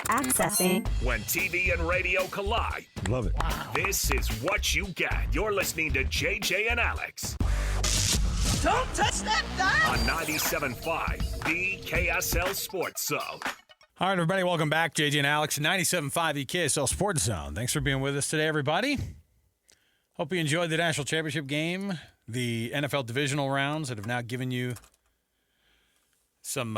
Accessing. When TV and radio collide. Love it. Wow. This is what you get. You're listening to JJ and Alex. Don't touch that dial. On 97.5, the KSL Sports Zone. All right, everybody, welcome back. JJ and Alex, 97.5, the KSL Sports Zone. Thanks for being with us today, everybody. Hope you enjoyed the national championship game, the NFL divisional rounds that have now given you some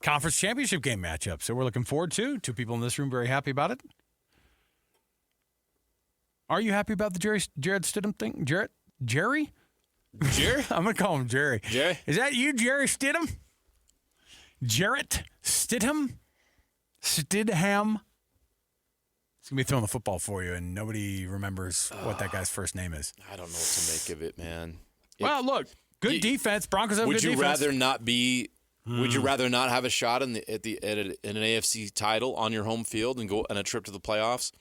conference championship game matchups that we're looking forward to. Two people in this room very happy about it. Are you happy about the Jared Stidham thing? Jerry? Jerry? I'm going to call him Jerry. Jerry? Is that you, Jerry Stidham? Jarrett Stidham? Stidham? It's going to be throwing the football for you, and nobody remembers what that guy's first name is. I don't know what to make of it, man. Well, look, good defense. Broncos have good defense. Would you rather not have a shot in an AFC title on your home field and go on a trip to the playoffs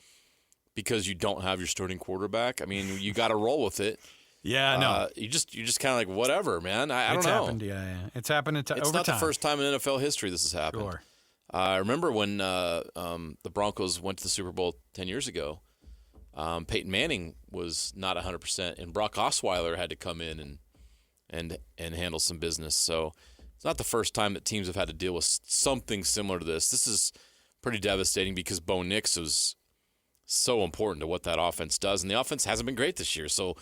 because you don't have your starting quarterback? I mean, you got to roll with it. Yeah, no. You're just kind of like, whatever, man. I don't know. Happened, yeah. It's happened over time. It's not the first time in NFL history this has happened. Sure. I remember when the Broncos went to the Super Bowl 10 years ago. Peyton Manning was not 100%, and Brock Osweiler had to come in and handle some business. So it's not the first time that teams have had to deal with something similar to this. This is pretty devastating because Bo Nix was so important to what that offense does, and the offense hasn't been great this year. So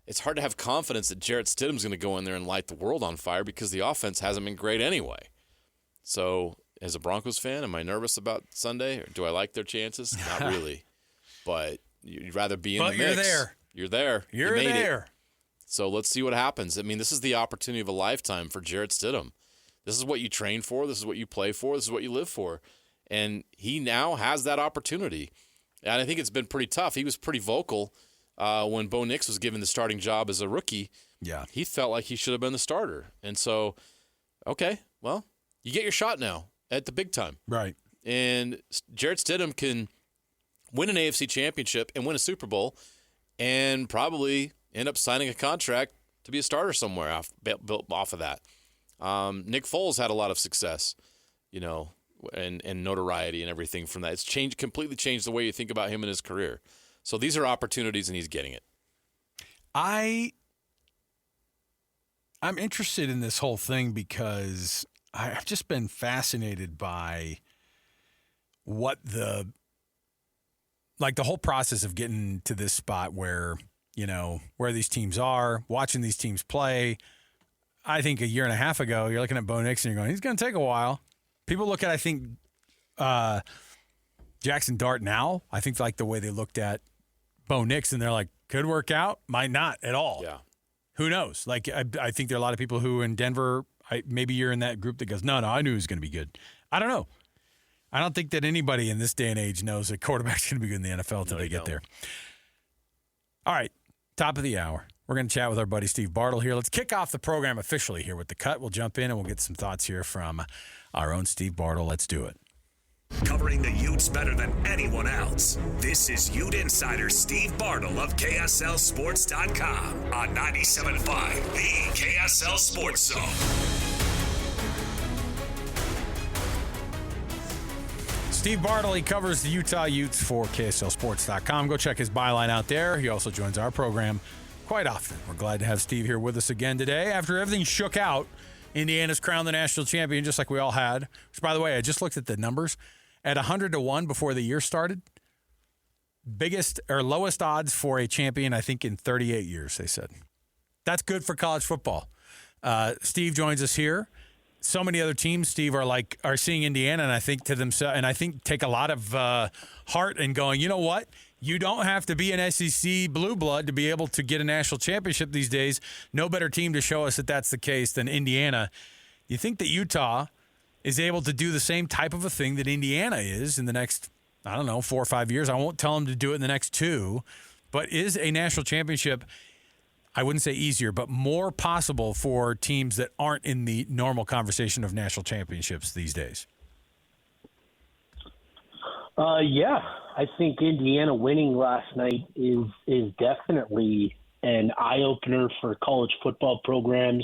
it's hard to have confidence that Jarrett Stidham's going to go in there and light the world on fire because the offense hasn't been great anyway. So as a Broncos fan, am I nervous about Sunday? Or do I like their chances? Not really. But you'd rather be in the mix. But you're there. You're there. You're there. It. So let's see what happens. I mean, this is the opportunity of a lifetime for Jarrett Stidham. This is what you train for. This is what you play for. This is what you live for. And he now has that opportunity. And I think it's been pretty tough. He was pretty vocal when Bo Nix was given the starting job as a rookie. Yeah. He felt like he should have been the starter. And so, okay, well, you get your shot now at the big time. Right. And Jarrett Stidham can win an AFC championship and win a Super Bowl and probably end up signing a contract to be a starter somewhere built off of that. Nick Foles had a lot of success, and notoriety and everything from that. It's completely changed the way you think about him and his career. So these are opportunities, and he's getting it. I'm interested in this whole thing because I've just been fascinated by what the whole process of getting to this spot where, where these teams are, watching these teams play. I think a year and a half ago, you're looking at Bo Nix and you're going, he's going to take a while. People look at, I think, Jackson Dart now. I think like the way they looked at Bo Nix and they're like, could work out, might not at all. Yeah. Who knows? Like, I think there are a lot of people who in Denver, maybe you're in that group that goes, no, I knew he was going to be good. I don't know. I don't think that anybody in this day and age knows that quarterback's going to be good in the NFL until they get there. All right, top of the hour. We're going to chat with our buddy Steve Bartle here. Let's kick off the program officially here with The Cut. We'll jump in and we'll get some thoughts here from our own Steve Bartle. Let's do it. Covering the Utes better than anyone else. This is Ute Insider Steve Bartle of KSLSports.com on 97.5, the KSL Sports Zone. Steve Bartle, he covers the Utah Utes for KSLSports.com. Go check his byline out there. He also joins our program quite often. We're glad to have Steve here with us again today. After everything shook out, Indiana's crowned the national champion, just like we all had. Which, by the way, I just looked at the numbers. At 100-1 before the year started, biggest or lowest odds for a champion, I think, in 38 years, they said. That's good for college football. Steve joins us here. So many other teams, Steve, are seeing Indiana, and I think to themselves, and I think take a lot of heart in going, you know what? You don't have to be an SEC blue blood to be able to get a national championship these days. No better team to show us that that's the case than Indiana. You think that Utah is able to do the same type of a thing that Indiana is in the next, 4 or 5 years? I won't tell them to do it in the next 2, but is a national championship, I wouldn't say easier, but more possible for teams that aren't in the normal conversation of national championships these days? Yeah, I think Indiana winning last night is definitely an eye-opener for college football programs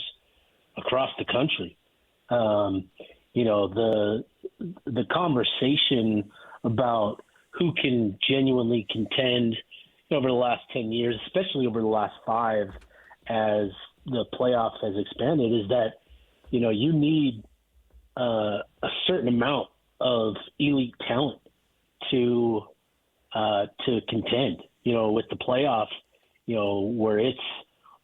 across the country. The conversation about who can genuinely contend over the last 10 years, especially over the last 5 as the playoff has expanded, is that, you need a certain amount of elite talent to contend, with the playoff, where it's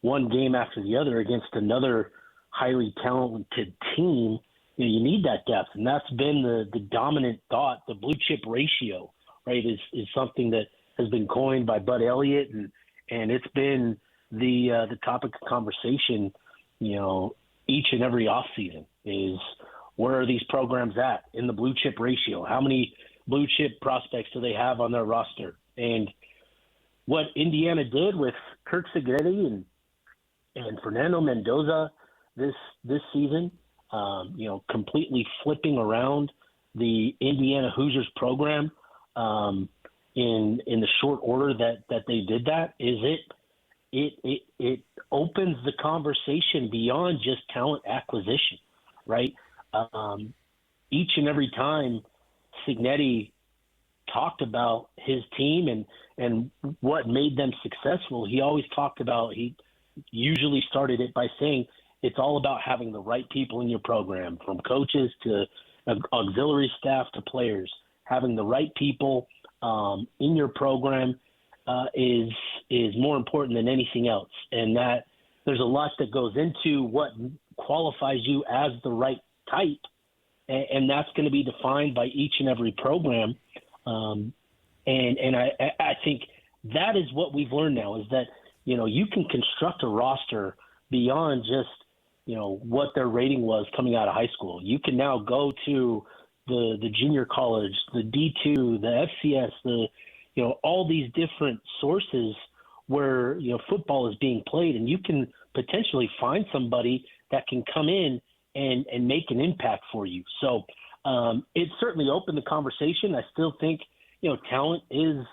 one game after the other against another highly talented team. You need that depth, and that's been the dominant thought. The blue chip ratio, right, is something that has been coined by Bud Elliott, and it's been the topic of conversation, each and every offseason is where are these programs at in the blue chip ratio? How many blue chip prospects do they have on their roster? And what Indiana did with Kirk Segretti and Fernando Mendoza this season, completely flipping around the Indiana Hoosiers program in the short order that they did that, is it opens the conversation beyond just talent acquisition, right? Each and every time Signetti talked about his team and what made them successful, he always talked about, he usually started it by saying it's all about having the right people in your program, from coaches to auxiliary staff to players. Having the right people in your program is more important than anything else, and that there's a lot that goes into what qualifies you as the right type, and that's going to be defined by each and every program. And I think that is what we've learned now, is that you can construct a roster beyond just what their rating was coming out of high school. You can now go to the junior college, the D2, the FCS, all these different sources where football is being played, and you can potentially find somebody that can come in and make an impact for you. So it certainly opened the conversation. I still think talent is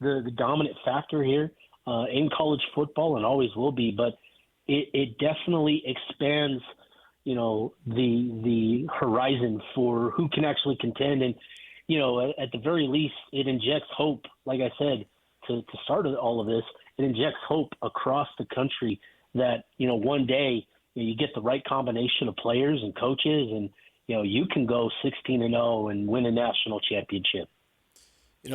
the dominant factor here in college football, and always will be, but it definitely expands the horizon for who can actually contend. And at the very least, it injects hope, like I said, to start all of this. It injects hope across the country that one day you get the right combination of players and coaches, and you can go 16-0 and win a national championship.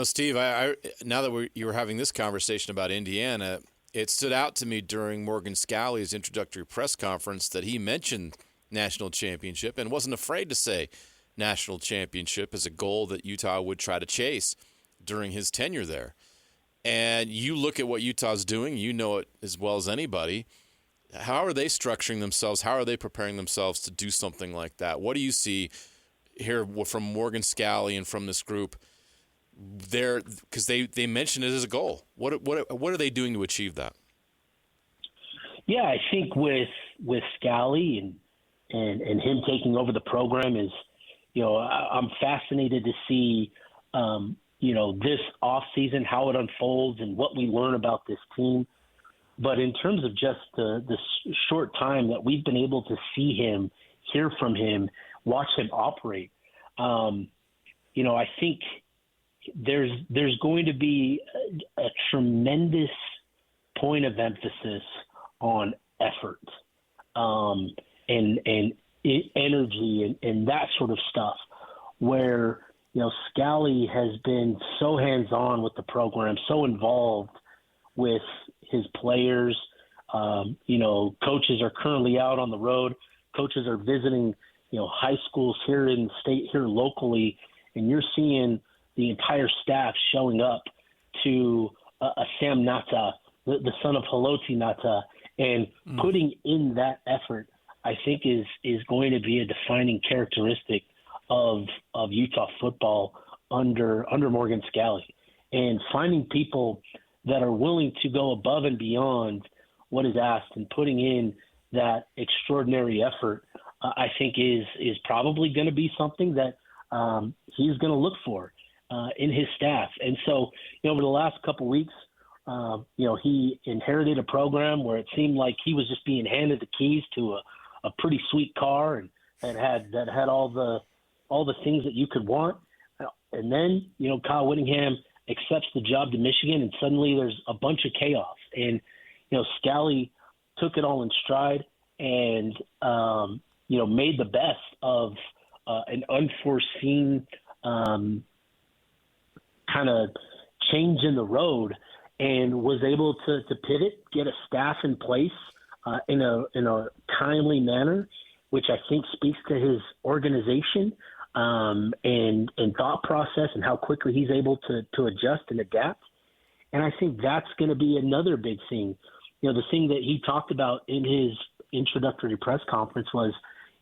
Steve, I now that you were having this conversation about Indiana, it stood out to me during Morgan Scalley's introductory press conference that he mentioned national championship and wasn't afraid to say national championship as a goal that Utah would try to chase during his tenure there. And you look at what Utah's doing, you know it as well as anybody. How are they structuring themselves? How are they preparing themselves to do something like that? What do you see here from Morgan Scalley and from this group there? Because they mentioned it as a goal. What are they doing to achieve that? Yeah, I think with Scalley and him taking over the program is, I'm fascinated to see, this offseason, how it unfolds and what we learn about this team. But in terms of just the short time that we've been able to see him, hear from him, watch him operate, I think there's going to be a tremendous point of emphasis on effort and energy and that sort of stuff, where Scalley has been so hands-on with the program, so involved with his players. Coaches are currently out on the road. Coaches are visiting, high schools here in the state, here locally, and you're seeing the entire staff showing up to a Sam Nata, the son of Haloti Nata, and putting in that effort, I think is going to be a defining characteristic of Utah football under Morgan Scalley. And finding people that are willing to go above and beyond what is asked and putting in that extraordinary effort, I think is probably going to be something that he's going to look for in his staff. And so, over the last couple of weeks, he inherited a program where it seemed like he was just being handed the keys to a pretty sweet car and that had all the things that you could want. And then, Kyle Whittingham accepts the job to Michigan, and suddenly there's a bunch of chaos. And, Scally took it all in stride and, made the best of an unforeseen kind of change in the road, and was able to pivot, get a staff in place in a timely manner, which I think speaks to his organization and thought process and how quickly he's able to adjust and adapt. And I think that's going to be another big thing. The thing that he talked about in his introductory press conference was,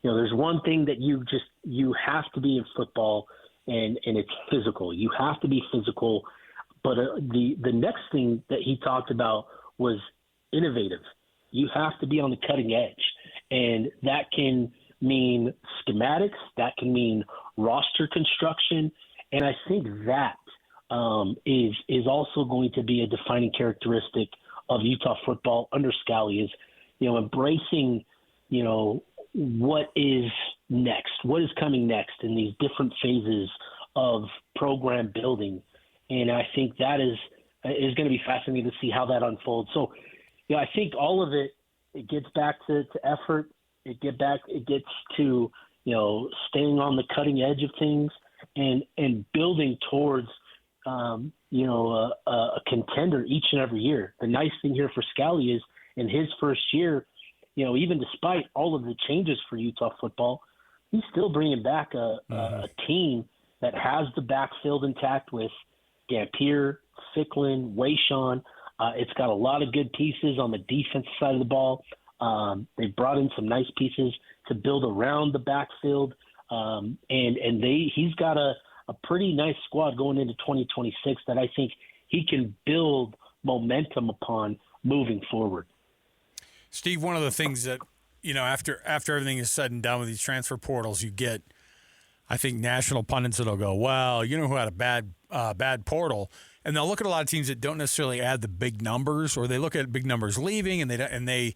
there's one thing that you have to be in football, and it's physical. You have to be physical. But the next thing that he talked about was innovative. You have to be on the cutting edge. And that can mean schematics. That can mean roster construction. And I think that is also going to be a defining characteristic of Utah football under Scally is, embracing, what is next, what is coming next in these different phases of program building. And I think that is going to be fascinating to see how that unfolds. So, I think all of it gets back to effort. It gets to, staying on the cutting edge of things and building towards, a contender each and every year. The nice thing here for Scally is in his first year, even despite all of the changes for Utah football, he's still bringing back a team that has the backfield intact with Dampier, Ficklin, Wayshawn. It's got a lot of good pieces on the defense side of the ball. They brought in some nice pieces to build around the backfield. He's got a pretty nice squad going into 2026 that I think he can build momentum upon moving forward. Steve, one of the things that, after everything is said and done with these transfer portals, you get, I think, national pundits that'll go, well, who had a bad portal? And they'll look at a lot of teams that don't necessarily add the big numbers, or they look at big numbers leaving and they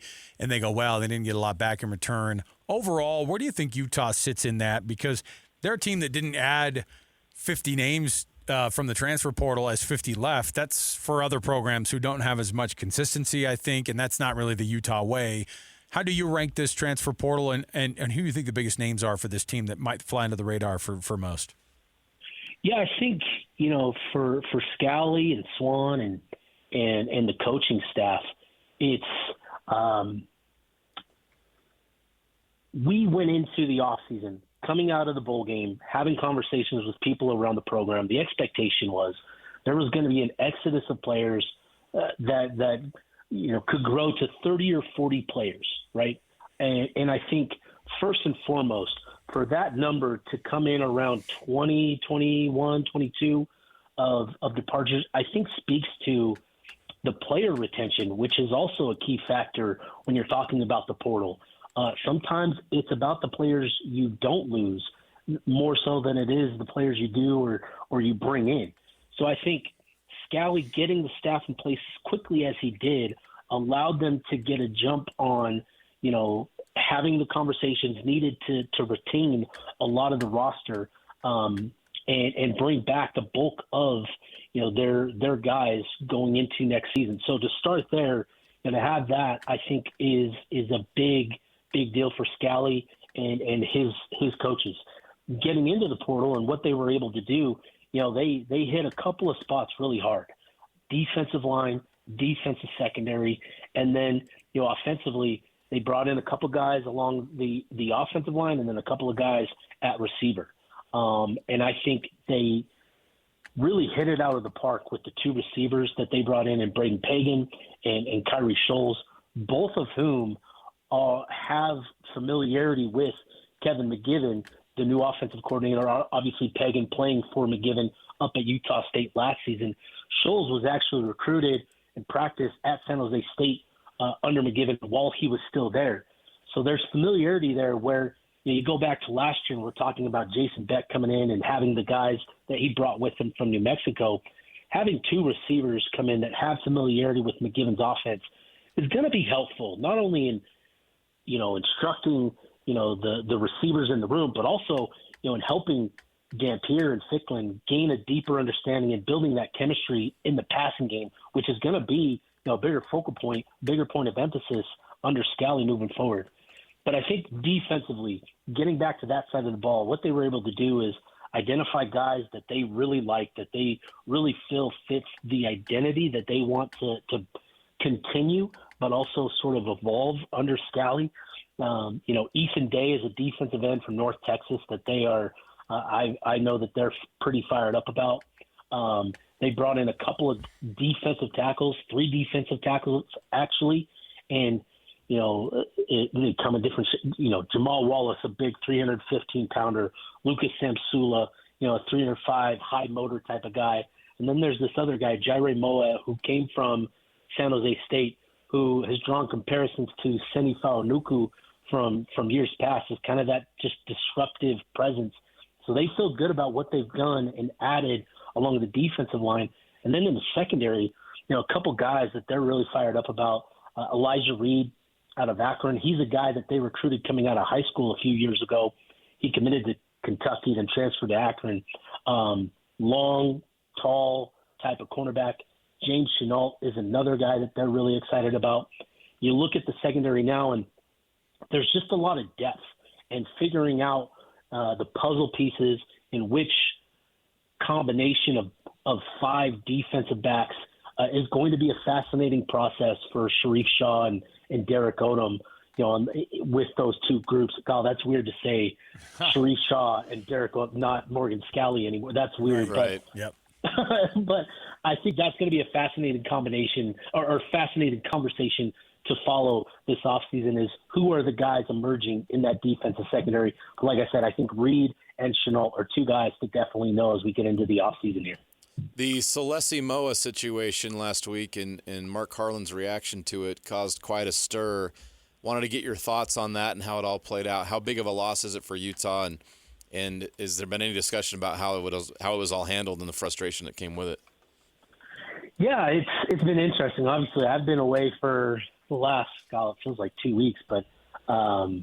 go, well, they didn't get a lot back in return. Overall, where do you think Utah sits in that? Because they're a team that didn't add 50 names from the transfer portal as 50 left. That's for other programs who don't have as much consistency, I think, and that's not really the Utah way. How do you rank this transfer portal, and who do you think the biggest names are for this team that might fly under the radar for most? Yeah, I think, for Scally and Swan and the coaching staff, it's we went into the offseason coming out of the bowl game, having conversations with people around the program. The expectation was there was going to be an exodus of players that could grow to 30 or 40 players, right? And I think first and foremost, for that number to come in around 20, 21, 22 of departures, I think speaks to the player retention, which is also a key factor when you're talking about the portal. Sometimes it's about the players you don't lose more so than it is the players you do or you bring in. So I think Scally getting the staff in place as quickly as he did allowed them to get a jump on, having the conversations needed to retain a lot of the roster and bring back the bulk of, their guys going into next season. So to start there and to have that, I think is a big deal for Scally and his coaches. Getting into the portal and what they were able to do, they hit a couple of spots really hard. Defensive line, defensive secondary, and then, offensively, they brought in a couple guys along the offensive line and then a couple of guys at receiver. And I think they really hit it out of the park with the two receivers that they brought in Braden Pagan and Kirry Scholes, both of whom have familiarity with Kevin McGivern, the new offensive coordinator. Obviously, Pagan playing for McGivern up at Utah State last season. Scholes was actually recruited and practiced at San Jose State under McGivern while he was still there. So there's familiarity there where you go back to last year and we're talking about Jason Beck coming in and having the guys that he brought with him from New Mexico. Having two receivers come in that have familiarity with McGivern's offense is going to be helpful, not only in instructing, the receivers in the room, but also, in helping Dampier and Ficklin gain a deeper understanding and building that chemistry in the passing game, which is going to be a bigger focal point, bigger point of emphasis under Scally moving forward. But I think defensively, getting back to that side of the ball, what they were able to do is identify guys that they really like, that they really feel fits the identity that they want to continue, but also sort of evolve under Scally. Ethan Day is a defensive end from North Texas that they are I know that they're pretty fired up about. They brought in a couple of defensive tackles, 3 defensive tackles actually, and they come in different. Jamal Wallace, a big 315-pounder, Lucas Samsula, a 305 high motor type of guy, and then there's this other guy, Jaire Moa, who came from San Jose State, who has drawn comparisons to Seni Faunuku from years past as kind of that just disruptive presence. So they feel good about what they've done and added along the defensive line. And then in the secondary, a couple guys that they're really fired up about. Elijah Reed out of Akron. He's a guy that they recruited coming out of high school a few years ago. He committed to Kentucky, then transferred to Akron. Long, tall type of cornerback. James Chenault is another guy that they're really excited about. You look at the secondary now, and there's just a lot of depth and figuring out the puzzle pieces in which combination of 5 defensive backs is going to be a fascinating process for Sharif Shaw and Derek Odom, with those 2 groups. God, that's weird to say Sharif Shaw and Derek Odom, not Morgan Scally anymore. That's weird. Right. But, Yep. but I think that's going to be a fascinating combination or fascinating conversation to follow this offseason is who are the guys emerging in that defensive secondary. Like I said, I think Reed and Chenault are 2 guys to definitely know as we get into the offseason here. The Celeste Moa situation last week and Mark Harlan's reaction to it caused quite a stir. Wanted to get your thoughts on that and how it all played out. How big of a loss is it for Utah, and has there been any discussion about how it was all handled and the frustration that came with it? Yeah, it's been interesting. Obviously, I've been away for the last, it feels like 2 weeks, but I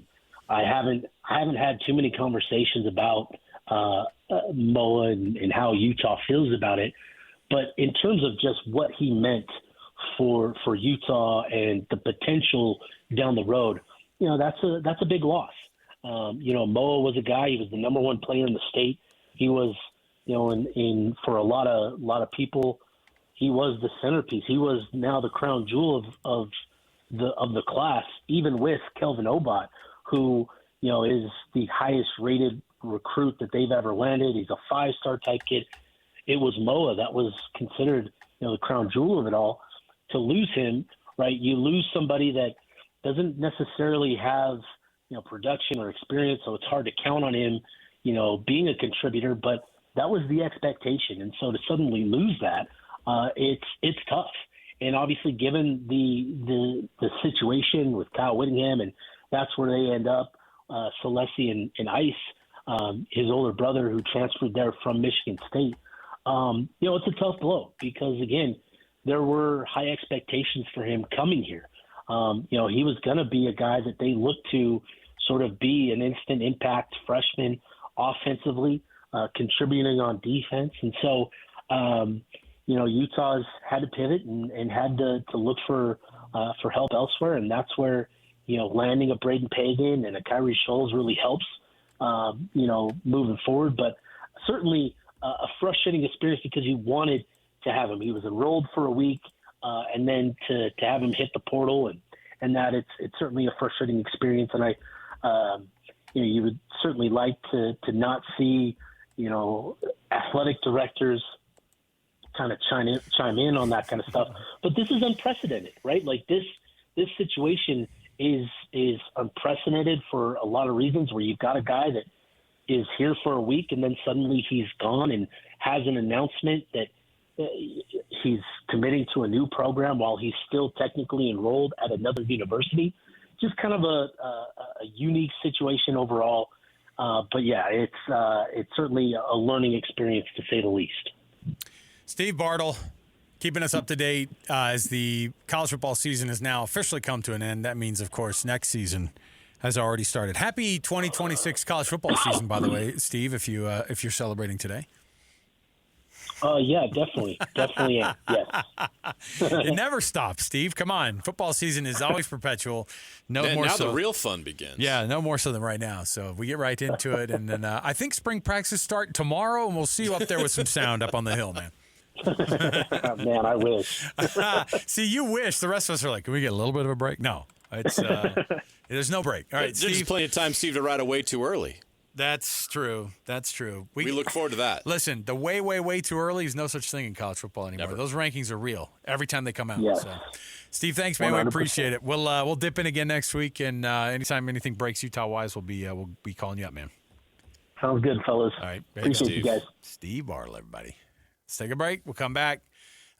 haven't had too many conversations about Moa and how Utah feels about it. But in terms of just what he meant for Utah and the potential down the road, that's a big loss. Moa was a guy. He was the number 1 player in the state. He was, in for a lot of people, he was the centerpiece. He was now the crown jewel of the class, even with Kelvin Obot, who is the highest rated recruit that they've ever landed. He's a 5-star type kid. It was Moa that was considered the crown jewel of it all. To lose him, right? You lose somebody that doesn't necessarily have production or experience, so it's hard to count on him being a contributor. But that was the expectation, and so to suddenly lose that, it's tough. And obviously, given the situation with Kyle Whittingham, and that's where they end up, Celeste and Ice, his older brother who transferred there from Michigan State. It's a tough blow because, again, there were high expectations for him coming here. He was going to be a guy that they looked to sort of be an instant impact freshman offensively, contributing on defense. And so, Utah's had to pivot and had to look for help elsewhere. And that's where, landing a Braden Pagan and a Kyrie Scholes really helps, moving forward. But certainly a frustrating experience because you wanted to have him. He was enrolled for a week, and then to have him hit the portal and that it's certainly a frustrating experience. And you would certainly like to not see, athletic directors kind of chime in on that kind of stuff. But this is unprecedented, right? Like this situation is unprecedented for a lot of reasons, where you've got a guy that is here for a week and then suddenly he's gone and has an announcement that he's committing to a new program while he's still technically enrolled at another university. Just kind of a unique situation overall. But yeah, it's certainly a learning experience to say the least. Steve Bartle, keeping us up to date as the college football season has now officially come to an end. That means, of course, next season has already started. Happy 2026 college football season, by the way, Steve, if you're celebrating today. Yeah, definitely. Definitely am. Yes. It never stops, Steve. Come on. Football season is always perpetual. Now the real fun begins. Yeah, no more so than right now. So we get right into it. And then I think spring practices start tomorrow, and we'll see you up there with some sound up on the hill, man. Man, I wish. See, you wish. The rest of us are like, can we get a little bit of a break? No. It's there's no break. All right, There's Steve. plenty of time, Steve, to ride away too early. That's true. That's true. We look forward to that. Listen, the way too early is no such thing in college football anymore. Never. Those rankings are real every time they come out. Yes. So, Steve, thanks, man. 100%. We appreciate it. We'll dip in again next week, and anytime anything breaks Utah-wise, we'll be calling you up, man. Sounds good, fellas. All right. Appreciate you guys. Steve Bartle, everybody. Let's take a break. We'll come back.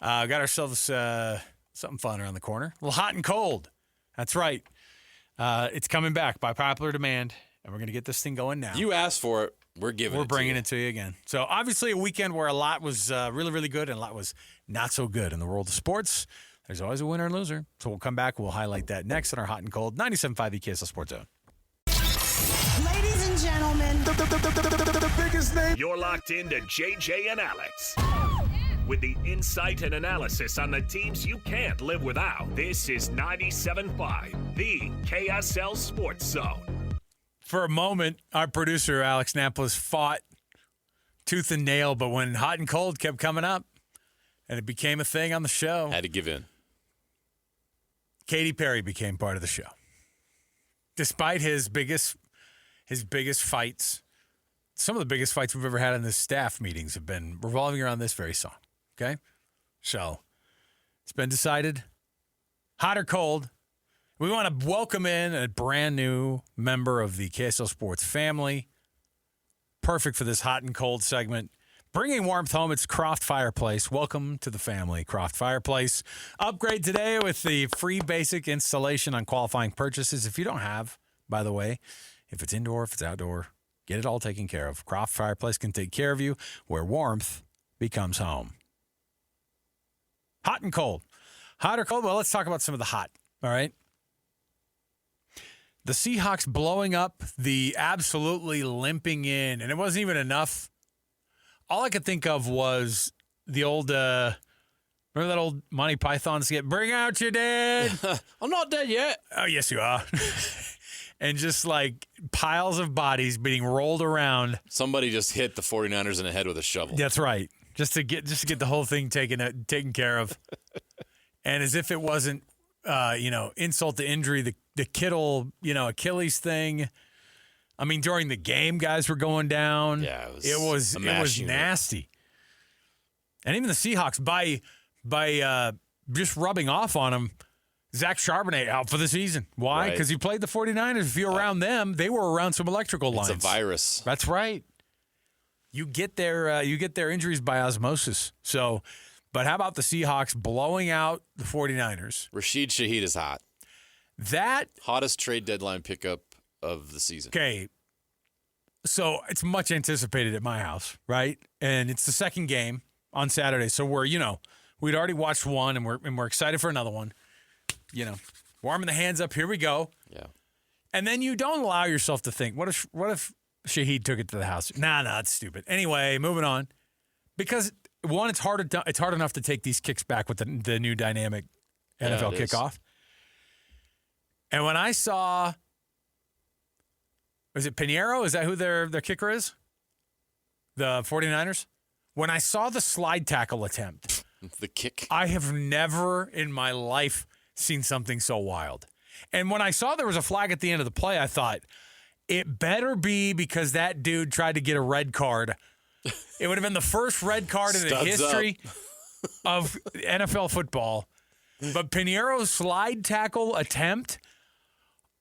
Got ourselves something fun around the corner. A little hot and cold. That's right. It's coming back by popular demand, and we're going to get this thing going now. You asked for it. We're bringing it to you again. So obviously a weekend where a lot was really, really good and a lot was not so good in the world of sports. There's always a winner and loser. So we'll come back. We'll highlight that next on our Hot and Cold 97.5 KSL Sports Zone. Ladies and gentlemen, The biggest name. You're locked into JJ and Alex. With the insight and analysis on the teams you can't live without. This is 97.5, the KSL Sports Zone. For a moment, our producer, Alex Napolis, fought tooth and nail, but when Hot and Cold kept coming up and it became a thing on the show, Had to give in. Katy Perry became part of the show. Despite his biggest fights, some of the biggest fights we've ever had in the staff meetings have been revolving around this very song. Okay? So, it's been decided. Hot or cold, we want to welcome in a brand new member of the KSL Sports family. Perfect for this hot and cold segment. Bringing warmth home, it's Croft Fireplace. Welcome to the family, Croft Fireplace. Upgrade today with the free basic installation on qualifying purchases. If you don't have, by the way, if it's indoor, if it's outdoor, get it all taken care of. Croft Fireplace can take care of you where warmth becomes home. Hot and cold. Hot or cold? Well, let's talk about some of the hot, all right? The Seahawks blowing up, the absolutely limping in, and it wasn't even enough. All I could think of was the old, remember that old Monty Python skit, "Bring out your dead." I'm not dead yet. Oh, yes, you are. And just like piles of bodies being rolled around. Somebody just hit the 49ers in the head with a shovel. That's right. Just to get the whole thing taken care of. And as if it wasn't, insult to injury, the Kittle, Achilles thing. I mean, during the game, guys were going down. Yeah, it was nasty. And even the Seahawks, by just rubbing off on them, Zach Charbonnet out for the season. Why? Because he played the 49ers. If you're around them, they were around some electrical lines. It's a virus. That's right. You get their injuries by osmosis. So, but how about the Seahawks blowing out the 49ers? Rashid Shaheed is hot. That hottest trade deadline pickup of the season. Okay. So it's much anticipated at my house, right? And it's the second game on Saturday. So we'd already watched one and we're excited for another one. Warming the hands up, here we go. Yeah. And then you don't allow yourself to think, what if Shaheed took it to the house? Nah, it's stupid. Anyway, moving on. Because one, it's hard enough to take these kicks back with the new dynamic NFL kickoff. And when I saw, was it Pinheiro? Is that who their kicker is? The 49ers? When I saw the slide tackle attempt. The kick. I have never in my life seen something so wild. And when I saw there was a flag at the end of the play, I thought, it better be because that dude tried to get a red card. It would have been the first red card in the history of NFL football. But Pinheiro's slide tackle attempt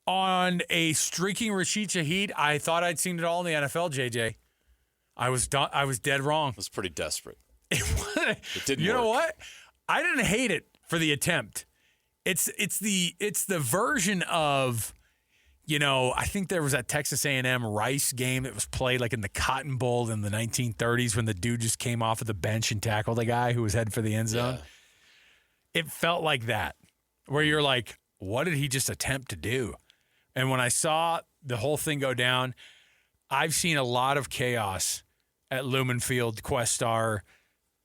on a streaking Rashid Shaheed, I thought I'd seen it all in the NFL, JJ. I was dead wrong. It was pretty desperate. It didn't You work. know what? I didn't hate it for the attempt. It's the version of, I think there was that Texas A&M Rice game that was played like in the Cotton Bowl in the 1930s when the dude just came off of the bench and tackled a guy who was headed for the end zone. Yeah. It felt like that, where you're like, what did he just attempt to do? And when I saw the whole thing go down, I've seen a lot of chaos at Lumen Field, Questar,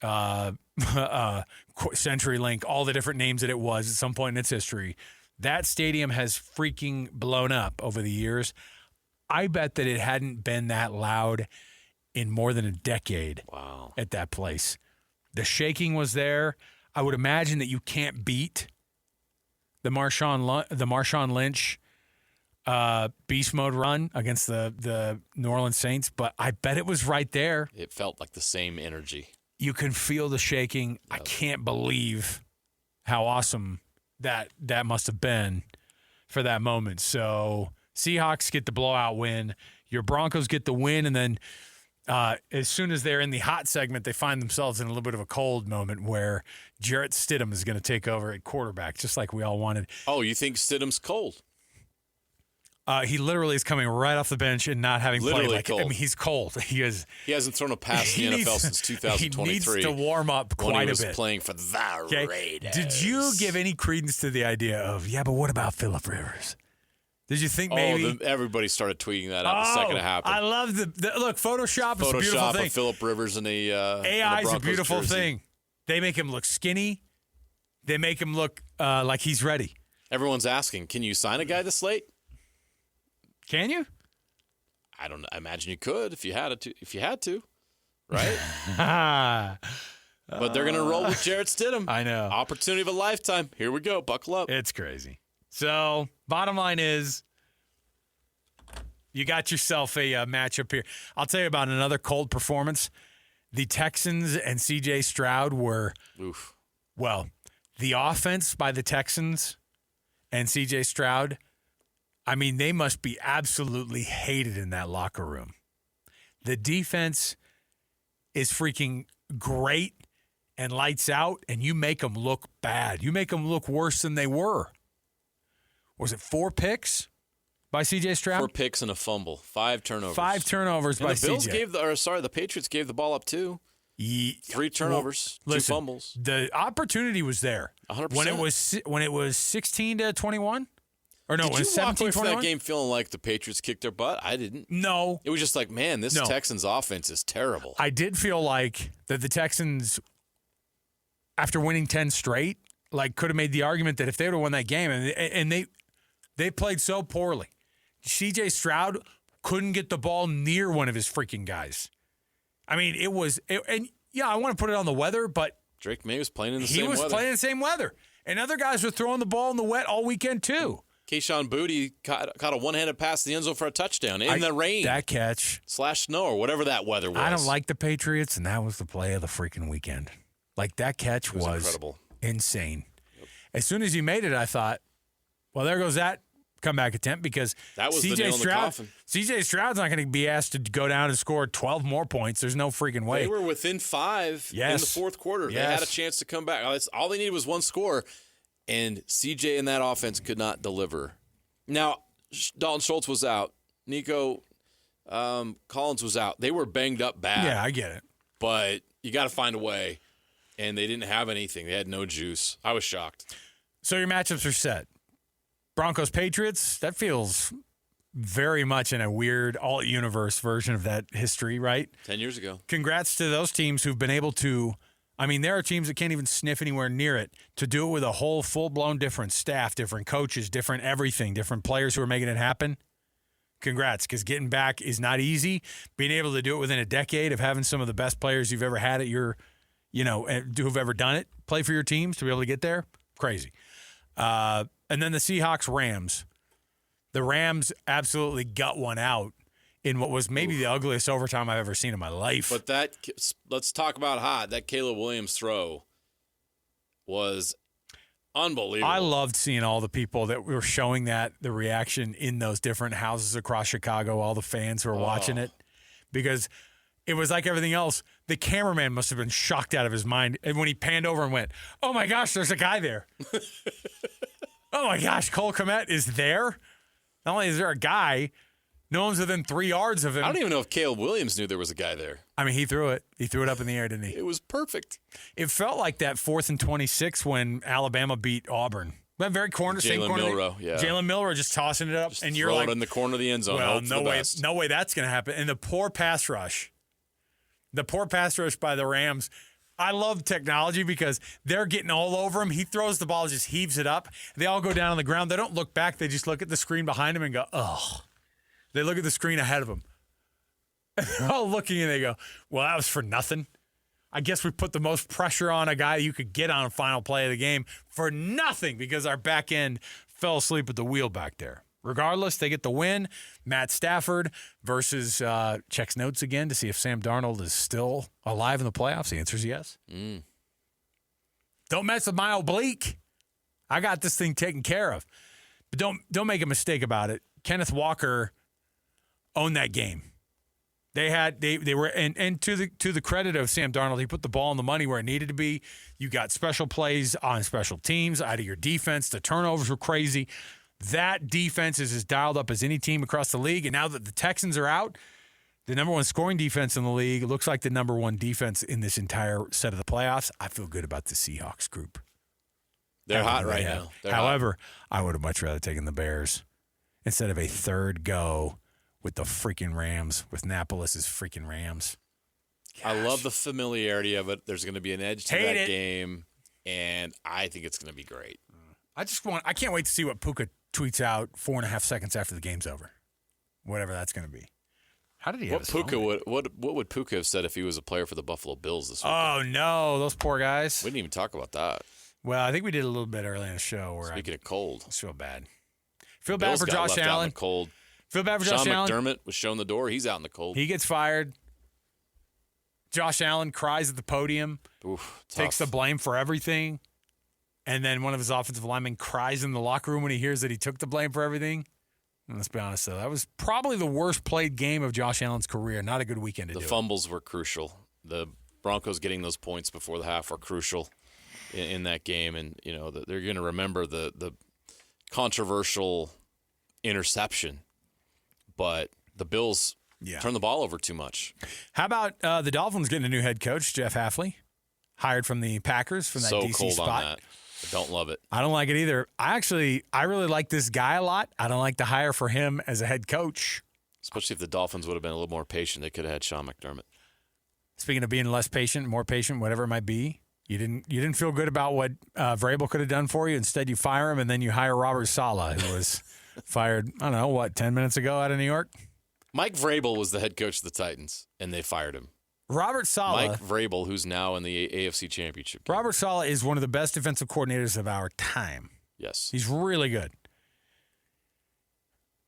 CenturyLink, all the different names that it was at some point in its history. That stadium has freaking blown up over the years. I bet that it hadn't been that loud in more than a decade. Wow. At that place. The shaking was there. I would imagine that you can't beat the Marshawn Lynch beast mode run against the New Orleans Saints, but I bet it was right there. It felt like the same energy. You can feel the shaking. Yep. I can't believe how awesome that must have been for that moment. So Seahawks get the blowout win. Your Broncos get the win, and then as soon as they're in the hot segment, they find themselves in a little bit of a cold moment where Jarrett Stidham is going to take over at quarterback, just like we all wanted. Oh, you think Stidham's cold? He literally is coming right off the bench and not having played. Cold. I mean, he's cold. He hasn't thrown a pass in the NFL since 2023. He needs to warm up quite a bit. When he was playing for the Raiders. Did you give any credence to the idea of, but what about Phillip Rivers? Did you think maybe? Everybody started tweeting that out the second it happened. I love look, Photoshop is a beautiful thing. Photoshop of Phillip Rivers and AI is a beautiful jersey. thing. They make him look skinny. They make him look like he's ready. Everyone's asking, can you sign a guy this late? Can you? I don't know. I imagine you could if you had to, right? But they're going to roll with Jarrett Stidham. I know. Opportunity of a lifetime. Here we go. Buckle up. It's crazy. So, bottom line is, you got yourself a matchup here. I'll tell you about another cold performance. The Texans and C.J. Stroud were, well, the offense by the Texans and C.J. Stroud, I mean, they must be absolutely hated in that locker room. The defense is freaking great and lights out, and you make them look bad. You make them look worse than they were. Was it 4 picks by C.J. Stroud? 4 picks and a fumble. 5 turnovers. 5 turnovers and by the Bills C.J. the Patriots gave the ball up too. 3 turnovers, 2 fumbles. The opportunity was there. 100%. When it was 16-21? Or no, Did it was you walk away 17-21? from that game feeling like the Patriots kicked their butt? I didn't. No. It was just like, man, this Texans offense is terrible. I did feel like that the Texans, after winning 10 straight, could have made the argument that if they would have won that game, and they played so poorly. C.J. Stroud couldn't get the ball near one of his freaking guys. I mean, I want to put it on the weather, but Drake May was playing in the same weather. He was playing in the same weather. And other guys were throwing the ball in the wet all weekend, too. Keyshawn Boutte caught a one-handed pass to the end zone for a touchdown in the rain. That catch. /snow or whatever that weather was. I don't like the Patriots, and that was the play of the freaking weekend. That catch was incredible. Insane. Yep. As soon as he made it, I thought, well, there goes that comeback attempt because that was the nail in the coffin. C.J. Stroud's not going to be asked to go down and score 12 more points. There's no freaking way. They were within 5 in the fourth quarter. Yes. They had a chance to come back. All they needed was one score, and C.J. in that offense could not deliver. Now, Dalton Schultz was out. Nico Collins was out. They were banged up bad. Yeah, I get it. But you got to find a way, and they didn't have anything. They had no juice. I was shocked. So your matchups are set. Broncos-Patriots, that feels very much in a weird alt-universe version of that history, right? 10 years ago. Congrats to those teams who've been able to, I mean, there are teams that can't even sniff anywhere near it, to do it with a whole full-blown different staff, different coaches, different everything, different players who are making it happen. Congrats, because getting back is not easy. Being able to do it within a decade of having some of the best players you've ever had at your, who've ever done it, play for your teams to be able to get there, crazy. And then the Seahawks-Rams. The Rams absolutely gut one out in what was maybe the ugliest overtime I've ever seen in my life. But let's talk about hot. That Caleb Williams throw was unbelievable. I loved seeing all the people that were showing the reaction in those different houses across Chicago, all the fans who were watching it, because it was like everything else. The cameraman must have been shocked out of his mind when he panned over and went, "Oh my gosh, there's a guy there." Oh my gosh, Cole Kmet is there. Not only is there a guy, no one's within 3 yards of him. I don't even know if Caleb Williams knew there was a guy there. I mean, he threw it. He threw it up in the air, didn't he? It was perfect. It felt like that 4th and 26 when Alabama beat Auburn That very corner, same corner. Milroe, yeah. Jalen Milroe just tossing it up, Just and you're throw like, it in the corner of the end zone. well, Hope for the best. no way that's going to happen. And the poor pass rush by the Rams. I love technology because they're getting all over him. He throws the ball, just heaves it up. They all go down on the ground. They don't look back. They just look at the screen behind him and go, oh. They look at the screen ahead of them. They're all looking and they go, well, that was for nothing. I guess we put the most pressure on a guy you could get on a final play of the game for nothing because our back end fell asleep at the wheel back there. Regardless, they get the win. Matt Stafford versus checks notes again to see if Sam Darnold is still alive in the playoffs. The answer is yes. Don't mess with my oblique. I got this thing taken care of. But don't make a mistake about it. Kenneth Walker owned that game. They were and to the credit of Sam Darnold, he put the ball on the money where it needed to be. You got special plays on special teams out of your defense. The turnovers were crazy. That defense is as dialed up as any team across the league. And now that the Texans are out, the number one scoring defense in the league, it looks like the number one defense in this entire set of the playoffs. I feel good about the Seahawks group. They're hot right now. However, I would have much rather taken the Bears instead of a third go with the freaking Rams, with Napolis's freaking Rams. Gosh. I love the familiarity of it. There's going to be an edge to that game, and I think it's going to be great. I can't wait to see what Puka tweets out 4.5 seconds after the game's over. Whatever that's going to be. How did he have what would Puka have said if he was a player for the Buffalo Bills this week? Oh, no, those poor guys. We didn't even talk about that. Well, I think we did a little bit early in the show. Where Speaking of cold. I feel bad. Feel bad for Josh Allen. Cold. Feel bad for Josh Allen. Sean McDermott was shown the door. He's out in the cold. He gets fired. Josh Allen cries at the podium, takes the blame for everything, and then one of his offensive linemen cries in the locker room when he hears that he took the blame for everything. And let's be honest, though, that was probably the worst played game of Josh Allen's career. Not a good weekend to do it. The fumbles were crucial. The Broncos getting those points before the half were crucial in that game, and they're going to remember the controversial interception. But the Bills turn the ball over too much. How about the Dolphins getting a new head coach, Jeff Hafley, hired from the Packers from that DC cold spot? On that. I don't love it. I don't like it either. I really like this guy a lot. I don't like the hire for him as a head coach. Especially if the Dolphins would have been a little more patient, they could have had Sean McDermott. Speaking of being less patient, more patient, whatever it might be, you didn't feel good about what Vrabel could have done for you. Instead, you fire him, and then you hire Robert Saleh, who was fired, 10 minutes ago out of New York? Mike Vrabel was the head coach of the Titans, and they fired him. Robert Saleh. Mike Vrabel, who's now in the AFC Championship game. Robert Saleh is one of the best defensive coordinators of our time. Yes. He's really good.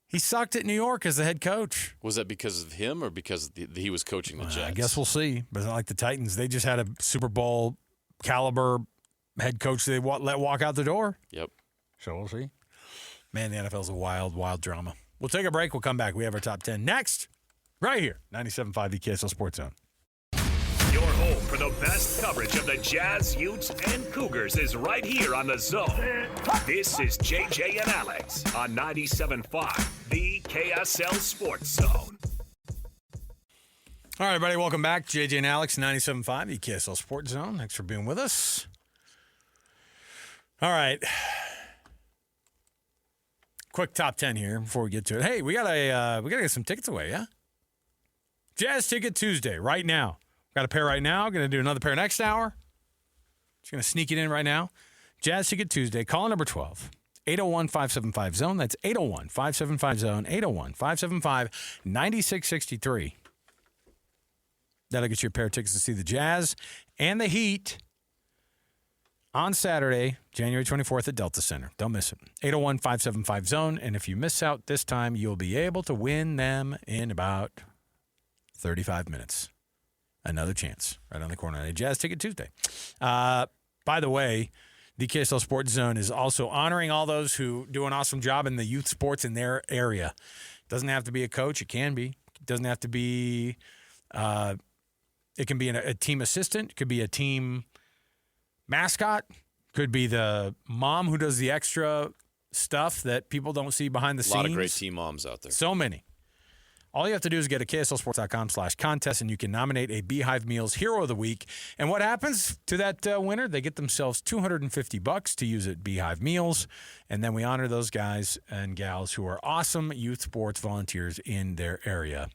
He sucked at New York as the head coach. Was that because of him or because he was coaching the Jets? I guess we'll see. But it's not like the Titans. They just had a Super Bowl caliber head coach they let walk out the door. Yep. So we'll see. Man, the NFL's a wild, wild drama. We'll take a break. We'll come back. We have our top 10 next, right here, 97.5 the KSL Sports Zone. Your home for the best coverage of the Jazz, Utes, and Cougars is right here on the Zone. This is JJ and Alex on 97.5, the KSL Sports Zone. All right, everybody, welcome back. JJ and Alex, 97.5, the KSL Sports Zone. Thanks for being with us. All right. Quick top 10 here before we get to it. Hey, we gotta get some tickets away, yeah? Jazz Ticket Tuesday, right now. Got a pair right now. Going to do another pair next hour. Just going to sneak it in right now. Jazz Ticket Tuesday. Call number 12. 801-575-ZONE. That's 801-575-ZONE. 801-575-9663. That'll get you a pair of tickets to see the Jazz and the Heat on Saturday, January 24th at Delta Center. Don't miss it. 801-575-ZONE. And if you miss out this time, you'll be able to win them in about 35 minutes. Another chance right on the corner. Jazz Ticket Tuesday. By the way, the KSL Sports Zone is also honoring all those who do an awesome job in the youth sports in their area. Doesn't have to be a coach. It can be. It doesn't have to be. It can be a team assistant. It could be a team mascot. Could be the mom who does the extra stuff that people don't see behind the scenes. A lot of great team moms out there. So many. All you have to do is get to KSLSports.com/contest, and you can nominate a Beehive Meals Hero of the Week. And what happens to that winner? They get themselves $250 to use at Beehive Meals, and then we honor those guys and gals who are awesome youth sports volunteers in their area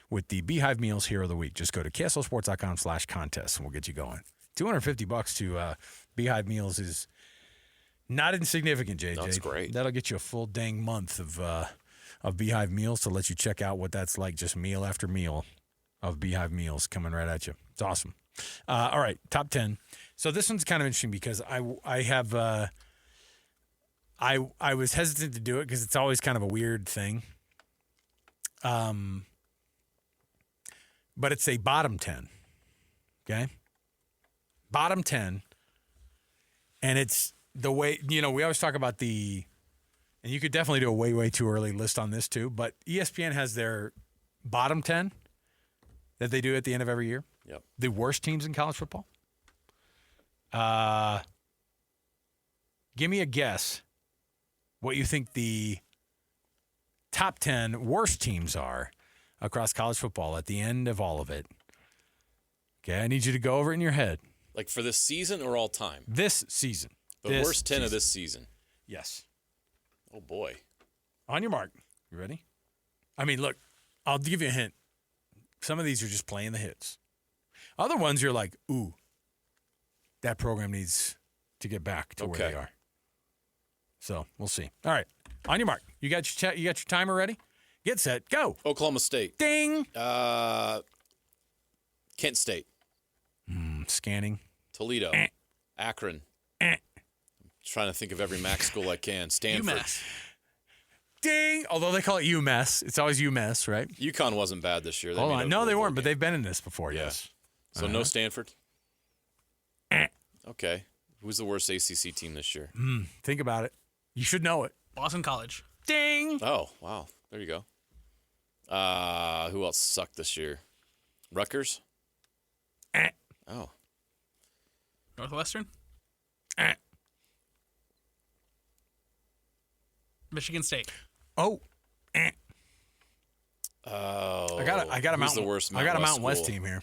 with the Beehive Meals Hero of the Week. Just go to KSLSports.com/contest, and we'll get you going. $250 to Beehive Meals is not insignificant, JJ. That's great. That'll get you a full dang month of Beehive Meals to let you check out what that's like, just meal after meal of Beehive Meals coming right at you. It's awesome. All right, top 10. So this one's kind of interesting because I was hesitant to do it because it's always kind of a weird thing. But it's a bottom 10. Okay? Bottom 10. And it's the way, we always talk about and you could definitely do a way, way too early list on this too, but ESPN has their bottom 10 that they do at the end of every year. Yep. The worst teams in college football. Give me a guess what you think the top 10 worst teams are across college football at the end of all of it. Okay, I need you to go over it in your head. Like for this season or all time? This season. The worst 10 of this season. Yes. Oh, boy. On your mark. You ready? I mean, look, I'll give you a hint. Some of these are just playing the hits. Other ones you're like, ooh, that program needs to get back to where they are. So we'll see. All right. On your mark. You got your timer ready? Get set. Go. Oklahoma State. Ding. Kent State. Scanning. Toledo. Akron. Trying to think of every MAC school I can. Stanford. UMass. Ding. Although they call it UMass. It's always UMass, right? UConn wasn't bad this year. Hold on. No, they weren't, but they've been in this before, yes. So no Stanford? Okay. Who's the worst ACC team this year? Think about it. You should know it. Boston College. Ding. Oh, wow. There you go. Who else sucked this year? Rutgers? Oh. Northwestern. Michigan State. Oh. Oh. I got a Who's Mountain. the worst I got a Mountain school? West team here.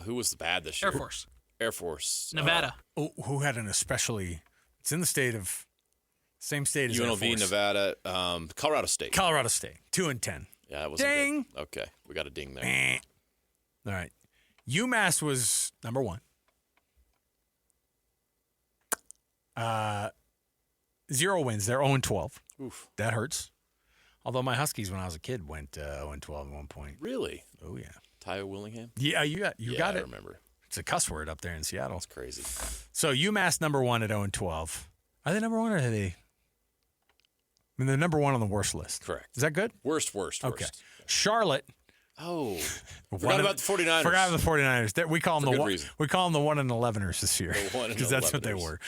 Who was bad this year? Air Force. Air Force. Nevada. Who had an especially? It's in the same state as Air UNLV, Force. Nevada, Colorado State. Colorado State. 2-10. Yeah, that wasn't Ding. good. Okay, we got a ding there. All right. UMass was number 1. 0 wins. They're 0-12. Oof. That hurts. Although my Huskies, when I was a kid, went 0-12 at one point. Really? Oh yeah. Tyo Willingham? Yeah, you got I it. remember. It's a cuss word up there in Seattle. That's crazy. So UMass number 1 at 0-12. Are they number 1 or are they? I mean, they're number 1 on the worst list. Correct. Is that good? Worst. Okay. Charlotte. Oh. Forgot about the 49ers. Forgot about the 49ers. We call them For good reason. the 1-11ers this year. The 1 and because that's what they 11ers. were.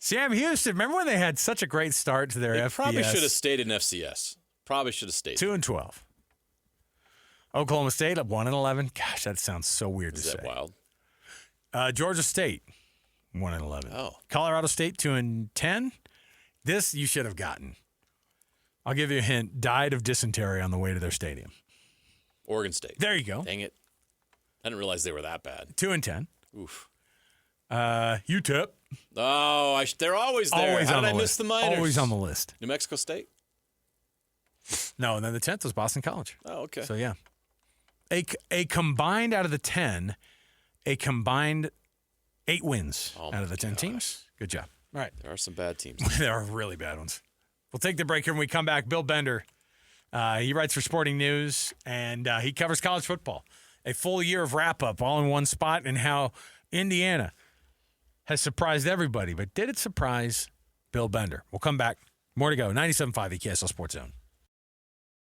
Sam Houston, remember when they had such a great start to their They FBS? probably should have stayed in FCS. Probably should have stayed. 2-12. Oklahoma State up 1-11. Gosh, that sounds so weird Is to that say. wild? Georgia State 1-11. Oh. Colorado State 2-10. This you should have gotten. I'll give you a hint. Died of dysentery on the way to their stadium. Oregon State. There you go. Dang it. I didn't realize they were that bad. 2-10. Oof. UTEP. Oh, they're always there. Always How on did the I miss list. the minors? Always on the list. New Mexico State? No, and then the 10th was Boston College. Oh, okay. So, yeah. A combined out of the 10, a combined 8 wins out of the 10 teams. Good job. All right. There are some bad teams. There are really bad ones. We'll take the break here when we come back. Bill Bender, he writes for Sporting News, and he covers college football. A full year of wrap-up all in one spot, and how Indiana has surprised everybody. But did it surprise Bill Bender? We'll come back. More to go. 97.5 KSL Sports Zone.